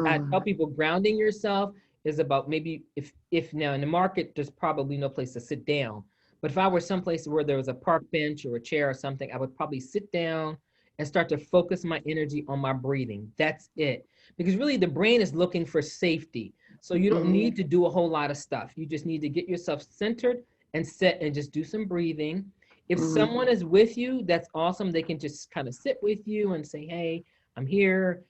I Mm-hmm. tell people grounding yourself is about maybe if now in the market there's probably no place to sit down, but if I were someplace where there was a park bench or a chair or something, I would probably sit down and start to focus my energy on my breathing. That's it. Because really the brain is looking for safety, so you don't Mm-hmm. need to do a whole lot of stuff. You just need to get yourself centered and set and just do some breathing. If Mm-hmm. someone is with you, that's awesome. They can just kind of sit with you and say, hey, I'm here.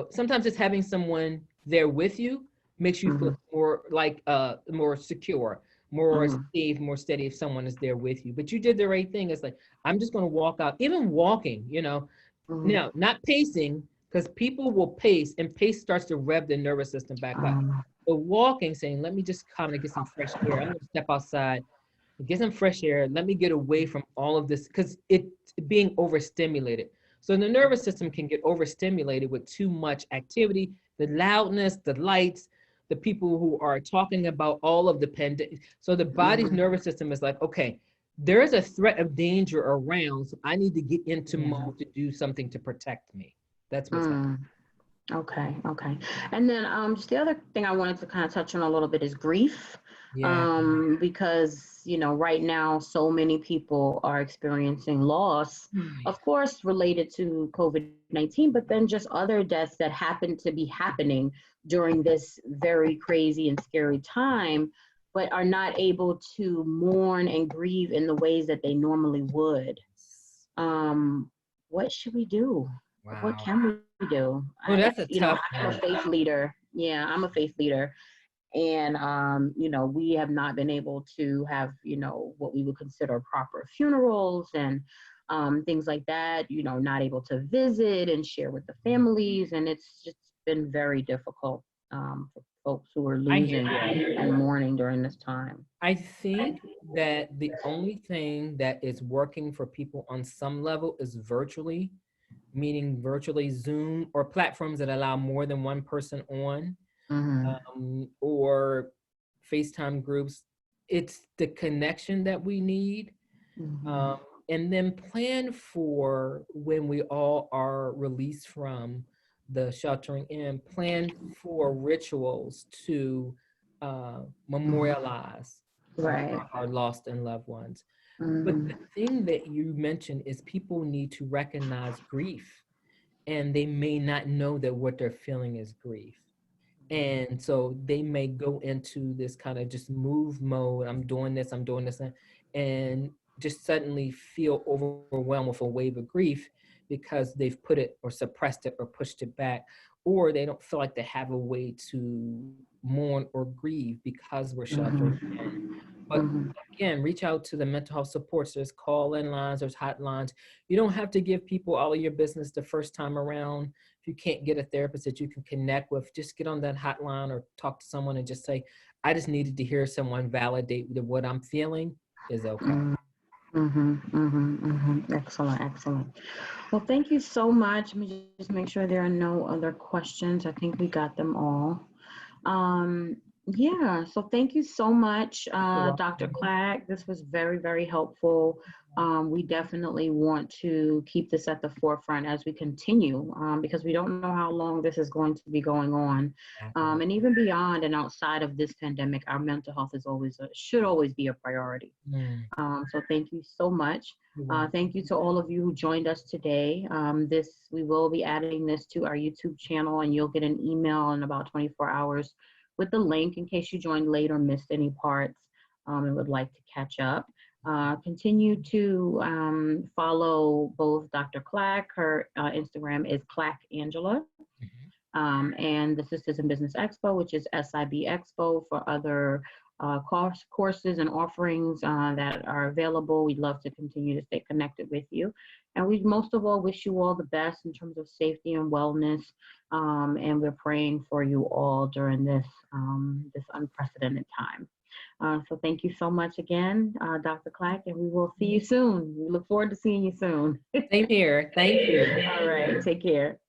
Sometimes just having someone there with you makes you feel Mm-hmm. more like more secure, more Mm-hmm. safe, more steady if someone is there with you. But you did the right thing. It's like I'm just going to walk out. Even walking, Mm-hmm. now not pacing, because people will pace and pace starts to rev the nervous system back up. But walking, saying, let me just kind of get some fresh air. I'm going to step outside, get some fresh air. Let me get away from all of this because it's being overstimulated. So the nervous system can get overstimulated with too much activity, the loudness, the lights, the people who are talking about all of the pandemic. So the body's Mm-hmm. nervous system is like, okay, there is a threat of danger around, so I need to get into mode to do something to protect me. That's what's happening. Mm. Okay, okay. And then just the other thing I wanted to kind of touch on a little bit is grief. Yeah. Because, right now so many people are experiencing loss, of course, related to COVID-19, but then just other deaths that happen to be happening during this very crazy and scary time, but are not able to mourn and grieve in the ways that they normally would. Um, what should we do? What Wow. can we do? Oh, that's a tough I'm a one. faith leader. Yeah, I'm a faith leader. And, we have not been able to have, what we would consider proper funerals and things like that, not able to visit and share with the families. And it's just been very difficult for folks who are I hear losing you. and mourning during this time. I think that the only thing that is working for people on some level is virtually, meaning virtually Zoom or platforms that allow more than one person on, Mm-hmm. or FaceTime groups. It's the connection that we need. Mm-hmm. Um, and then plan for when we all are released from the sheltering in, plan for rituals to memorialize Right. our lost and loved ones. But Mm-hmm. the thing that you mentioned is people need to recognize grief, and they may not know that what they're feeling is grief. And so they may go into this kind of just move mode. I'm doing this, and just suddenly feel overwhelmed with a wave of grief because they've put it or suppressed it or pushed it back, or they don't feel like they have a way to mourn or grieve because we're sheltering Mm-hmm. in. But again, reach out to the mental health supports. There's call-in lines, there's hotlines. You don't have to give people all of your business the first time around. If you can't get a therapist that you can connect with, just get on that hotline or talk to someone and just say, I just needed to hear someone validate that what I'm feeling is okay. Excellent, excellent. Well, thank you so much. Let me just make sure there are no other questions. I think we got them all. Yeah, so thank you so much, Dr. Clack. This was very, very helpful. We definitely want to keep this at the forefront as we continue, because we don't know how long this is going to be going on. And even beyond and outside of this pandemic, our mental health is should always be a priority. So thank you so much. Thank you to all of you who joined us today. We will be adding this to our YouTube channel, and you'll get an email in about 24 hours with the link in case you joined late or missed any parts and would like to catch up. Continue to follow both Dr. Clack. Her Instagram is Clack Angela, and the Sistahs in Business Expo, which is SIB Expo, for other courses and offerings that are available. We'd love to continue to stay connected with you. And we most of all wish you all the best in terms of safety and wellness. And we're praying for you all during this unprecedented time. So thank you so much again, Dr. Clack, and we will see you soon. We look forward to seeing you soon. Same here. Thank you. All right. Take care.